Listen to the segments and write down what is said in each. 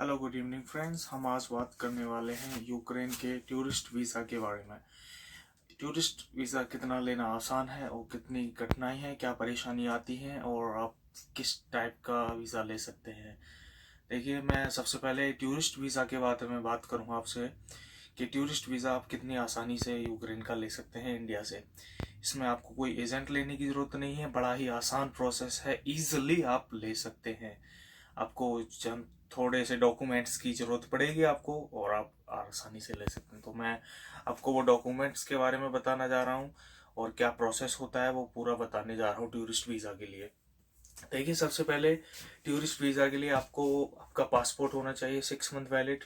Hello good evening friends. हम आज बात करने वाले हैं यूक्रेन के टूरिस्ट वीज़ा के बारे में। टूरिस्ट वीज़ा कितना लेना आसान है और कितनी कठिनाई है, क्या परेशानी आती है और आप किस टाइप का वीज़ा ले सकते हैं। देखिए, मैं सबसे पहले टूरिस्ट वीज़ा के बारे में बात करूँगा आपसे कि टूरिस्ट वीज़ा आप कितनी आसानी से यूक्रेन का ले सकते हैं इंडिया से। इसमें आपको कोई एजेंट लेने की ज़रूरत नहीं है, बड़ा ही आसान प्रोसेस है, ईजिली आप ले सकते हैं। आपको चंद थोड़े से डॉक्यूमेंट्स की ज़रूरत पड़ेगी आपको और आप आसानी से ले सकते हैं। तो मैं आपको वो डॉक्यूमेंट्स के बारे में बताना जा रहा हूँ और क्या प्रोसेस होता है वो पूरा बताने जा रहा हूँ टूरिस्ट वीज़ा के लिए। देखिए, सबसे पहले टूरिस्ट वीज़ा के लिए आपको आपका पासपोर्ट होना चाहिए 6 मंथ वैलिड।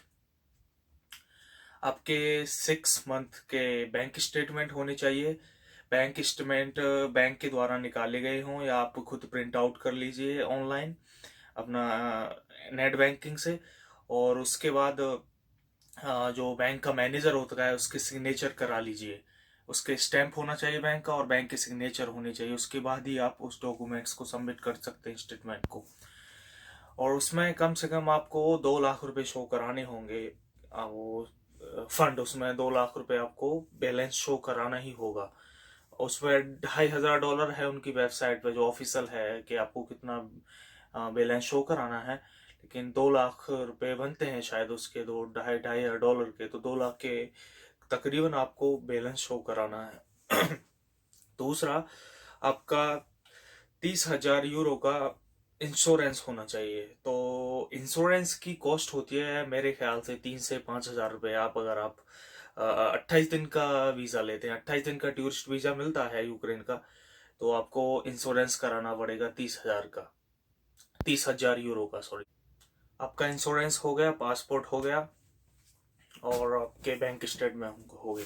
आपके 6 मंथ के बैंक स्टेटमेंट होने चाहिए। बैंक स्टेटमेंट बैंक के द्वारा निकाले गए हों या आप खुद प्रिंट आउट कर लीजिए ऑनलाइन अपना नेट बैंकिंग से। और उसके बाद जो बैंक का मैनेजर होता है उसके सिग्नेचर करा लीजिए। उसके स्टैंप होना चाहिए बैंक का और बैंक के सिग्नेचर होने चाहिए। उसके बाद ही आप उस डॉक्यूमेंट्स को सबमिट कर सकते हैं, स्टेटमेंट को। और उसमें कम से कम आपको 2 लाख रुपए शो कराने होंगे। वो फंड, उसमें 2 लाख रुपए आपको बैलेंस शो कराना ही होगा। उसमें $2,500 है उनकी वेबसाइट पे जो ऑफिशियल है कि आपको कितना बैलेंस शो कराना है। लेकिन 2 लाख रुपए बनते हैं शायद उसके, दो ढाई ढाई हजार डॉलर के, तो 2 लाख के तकरीबन आपको बैलेंस शो कराना है। दूसरा, आपका 30,000 यूरो का इंश्योरेंस होना चाहिए। तो इंश्योरेंस की कॉस्ट होती है मेरे ख्याल से 3 से 5 हजार रुपये। आप अगर आप 28 दिन का वीज़ा लेते हैं, 28 दिन का टूरिस्ट वीज़ा मिलता है यूक्रेन का, तो आपको इंश्योरेंस कराना पड़ेगा 30,000 का, 30,000 यूरो का, सॉरी। आपका इंश्योरेंस हो गया, पासपोर्ट हो गया और आपके बैंक स्टेटमेंट हो गए।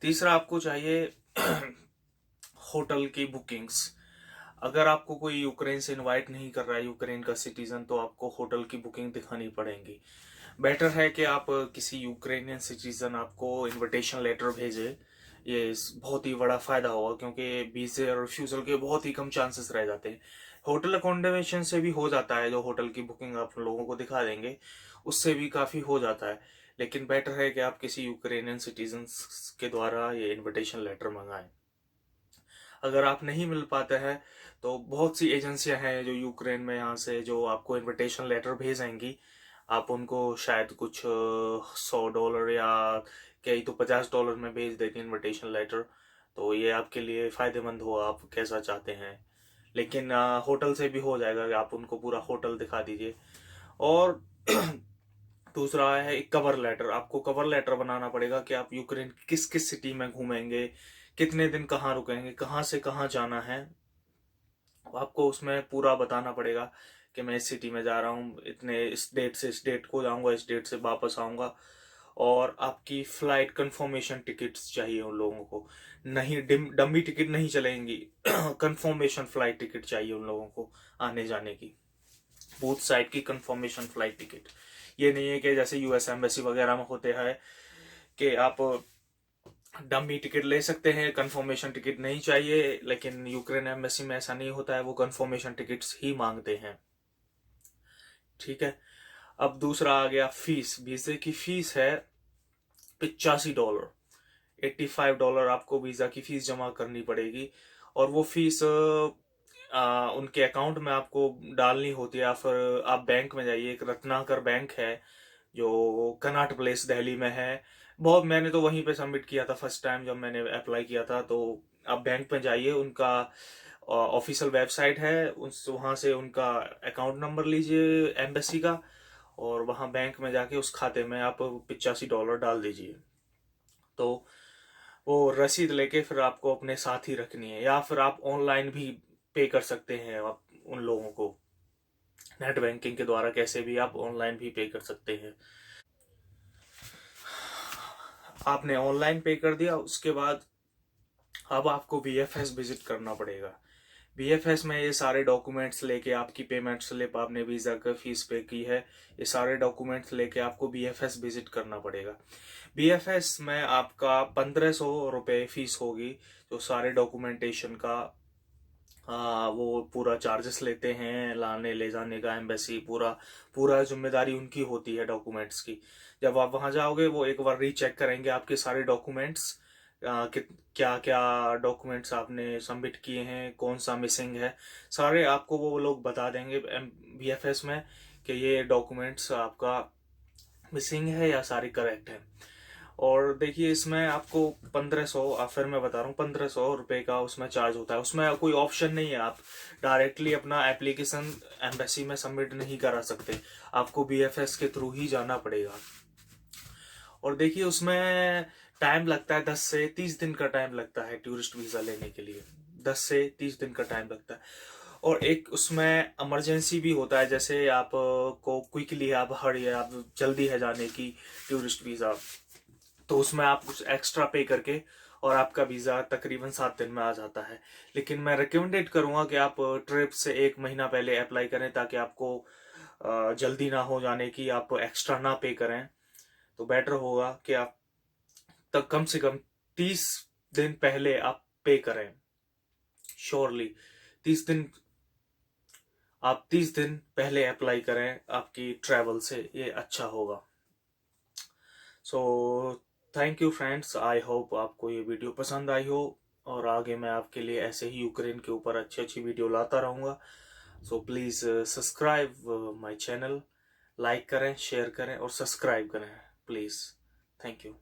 तीसरा, आपको चाहिए होटल की बुकिंग्स। अगर आपको कोई यूक्रेन से इनवाइट नहीं कर रहा है, यूक्रेन का सिटीजन, तो आपको होटल की बुकिंग दिखानी पड़ेगी। बेटर है कि आप किसी यूक्रेनियन सिटीजन आपको इनविटेशन लेटर भेजे। ये बहुत ही बड़ा फायदा होगा क्योंकि वीजे और रिफ्यूजल के बहुत ही कम चांसेस रह जाते हैं। होटल अकोमोडेशन से भी हो जाता है, जो होटल की बुकिंग आप लोगों को दिखा देंगे उससे भी काफ़ी हो जाता है। लेकिन बेटर है कि आप किसी यूक्रेनियन सिटीजन के द्वारा ये इनविटेशन लेटर मंगाएं। अगर आप नहीं मिल पाते हैं तो बहुत सी एजेंसियां हैं जो यूक्रेन में यहाँ से जो आपको इनविटेशन लेटर भेजेंगी। आप उनको शायद कुछ $100 या कई तो $50 में भेज देंगे इनविटेशन लेटर। तो ये आपके लिए फायदेमंद हो, आप कैसा चाहते हैं। लेकिन होटल से भी हो जाएगा कि आप उनको पूरा होटल दिखा दीजिए। और दूसरा है एक कवर लेटर। आपको कवर लेटर बनाना पड़ेगा कि आप यूक्रेन किस किस सिटी में घूमेंगे, कितने दिन कहाँ रुकेंगे, कहाँ से कहाँ जाना है। आपको उसमें पूरा बताना पड़ेगा कि मैं इस सिटी में जा रहा हूँ, इतने इस डेट से इस डेट को जाऊंगा, इस डेट से वापस आऊंगा। और आपकी फ्लाइट कंफर्मेशन टिकट्स चाहिए उन लोगों को। नहीं, डम्मी टिकट नहीं चलेंगी। कंफर्मेशन फ्लाइट टिकट चाहिए उन लोगों को आने जाने की, बोथ साइड की कंफर्मेशन फ्लाइट टिकट। ये नहीं है कि जैसे यूएस एम्बेसी वगैरह में होते हैं कि आप डमी टिकट ले सकते हैं, कंफर्मेशन टिकट नहीं चाहिए। लेकिन यूक्रेन एम्बेसी में ऐसा नहीं होता है, वो कंफर्मेशन टिकट्स ही मांगते हैं। ठीक है। अब दूसरा आ गया फीस। वीजे की फीस है $85। $85 आपको वीजा की फीस जमा करनी पड़ेगी। और वो फीस उनके अकाउंट में आपको डालनी होती है, या फिर आप बैंक में जाइए। एक रत्नाकर बैंक है जो कनॉट प्लेस दिल्ली में है। बहुत, मैंने तो वहीं पे सबमिट किया था फर्स्ट टाइम जब मैंने अप्लाई किया था। तो आप बैंक में जाइए, उनका ऑफिशियल वेबसाइट है, उस वहाँ से उनका अकाउंट नंबर लीजिए एम्बेसी का, और वहाँ बैंक में जाके उस खाते में आप $85 डाल दीजिए। तो वो रसीद लेके फिर आपको अपने साथ ही रखनी है, या फिर आप ऑनलाइन भी पे कर सकते हैं आप उन लोगों को नेट बैंकिंग के द्वारा। कैसे भी आप ऑनलाइन भी पे कर सकते हैं। आपने ऑनलाइन पे कर दिया, उसके बाद अब आपको वीएफएस विजिट करना पड़ेगा। वीएफएस में ये सारे डॉक्यूमेंट्स लेके, आपकी पेमेंट स्लिप, आपने वीज़ा का फीस पे की है, ये सारे डॉक्यूमेंट्स लेके आपको वीएफएस विजिट करना पड़ेगा। वीएफएस में आपका $1,500 फीस होगी, जो सारे डॉक्यूमेंटेशन का वो पूरा चार्जेस लेते हैं लाने ले जाने का, एम्बेसी पूरा पूरा जिम्मेदारी उनकी होती है डॉक्यूमेंट्स की। जब आप वहां जाओगे वो एक बार रीचेक करेंगे आपके सारे डॉक्यूमेंट्स, क्या क्या डॉक्यूमेंट्स आपने सबमिट किए हैं, कौन सा मिसिंग है, सारे आपको वो लोग बता देंगे बीएफएस में कि ये डॉक्यूमेंट्स आपका मिसिंग है या सारी करेक्ट है। और देखिए इसमें आपको 1500, फिर मैं बता रहा हूँ, 1500 रुपये का उसमें चार्ज होता है। उसमें कोई ऑप्शन नहीं है, आप डायरेक्टली अपना एप्लीकेशन एम्बेसी में सबमिट नहीं करा सकते, आपको बीएफएस के थ्रू ही जाना पड़ेगा। और देखिए उसमें टाइम लगता है, 10 से 30 दिन का टाइम लगता है टूरिस्ट वीजा लेने के लिए, 10 से 30 दिन का टाइम लगता है। और एक उसमें इमरजेंसी भी होता है, जैसे आप को क्विकली आप हड़ी है, आप जल्दी है जाने की टूरिस्ट वीजा, तो उसमें आप कुछ एक्स्ट्रा पे करके और आपका वीजा तकरीबन 7 दिन में आ जाता है। लेकिन मैं रिकमेंडेड करूंगा कि आप ट्रिप से 1 महीना पहले अप्लाई करें, ताकि आपको जल्दी ना हो जाने की, आप एक्स्ट्रा ना पे करें। तो बेटर होगा कि आप तक कम से कम 30 दिन पहले आप पे करें, श्योरली 30 दिन, आप 30 दिन पहले अप्लाई करें आपकी ट्रैवल से, ये अच्छा होगा। So thank you friends, I hope आपको ये वीडियो पसंद आई हो, और आगे मैं आपके लिए ऐसे ही यूक्रेन के ऊपर अच्छी अच्छी वीडियो लाता रहूँगा। So please subscribe my channel, like करें, शेयर करें और सब्सक्राइब करें प्लीज़। Thank you.